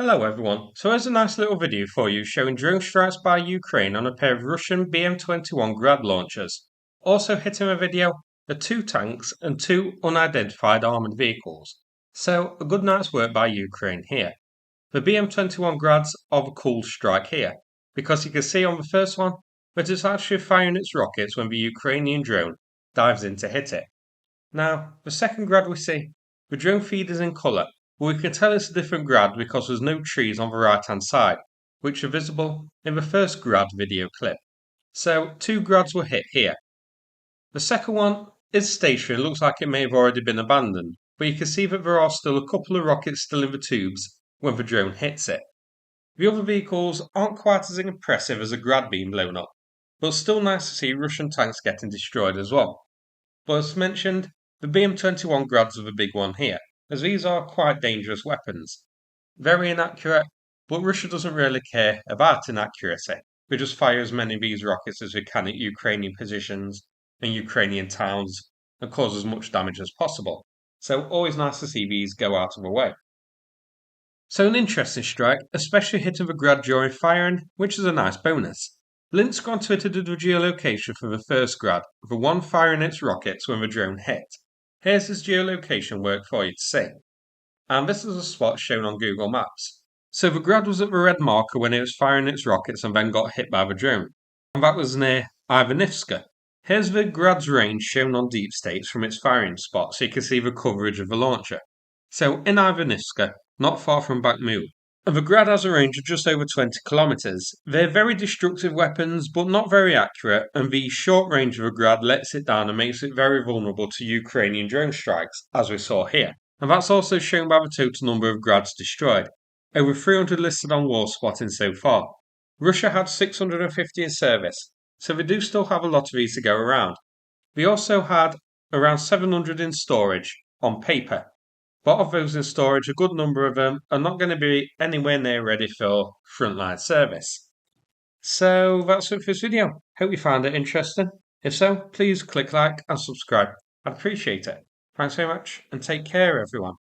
Hello everyone, so here's a nice little video for you showing drone strikes by Ukraine on a pair of Russian BM-21 Grad launchers. Also hitting a video are two tanks and two unidentified armoured vehicles. So a good night's work by Ukraine here. The BM-21 Grads are a cool strike here, because you can see on the first one that it's actually firing its rockets when the Ukrainian drone dives in to hit it. Now, the second Grad we see, the drone feed is in colour, but we can tell it's a different Grad because there's no trees on the right hand side, which are visible in the first Grad video clip. So, two Grads were hit here. The second one is stationary, looks like it may have already been abandoned, but you can see that there are still a couple of rockets still in the tubes when the drone hits it. The other vehicles aren't quite as impressive as a Grad being blown up, but still nice to see Russian tanks getting destroyed as well. But as mentioned, the BM-21 Grads are the big one here, as these are quite dangerous weapons. Very inaccurate, but Russia doesn't really care about inaccuracy. We just fire as many of these rockets as we can at Ukrainian positions and Ukrainian towns and cause as much damage as possible. So always nice to see these go out of the way. So an interesting strike, especially hitting the Grad during firing, which is a nice bonus. Lint's gone to the geolocation for the first Grad, the one firing its rockets when the drone hit. Here's his geolocation work for you to see. And this is a spot shown on Google Maps. So the Grad was at the red marker when it was firing its rockets and then got hit by the drone. And that was near Ivanivska. Here's the Grad's range shown on Deep States from its firing spot so you can see the coverage of the launcher. So in Ivanivska, not far from Bakhmut, the Grad has a range of just over 20 kilometers. They're very destructive weapons, but not very accurate, and the short range of a Grad lets it down and makes it very vulnerable to Ukrainian drone strikes, as we saw here. And that's also shown by the total number of Grads destroyed. Over 300 listed on war spotting so far. Russia had 650 in service, so they do still have a lot of these to go around. We also had around 700 in storage, on paper. But of those in storage, a good number of them are not going to be anywhere near ready for frontline service. So that's it for this video. Hope you found it interesting. If so, please click like and subscribe. I'd appreciate it. Thanks very much and take care everyone.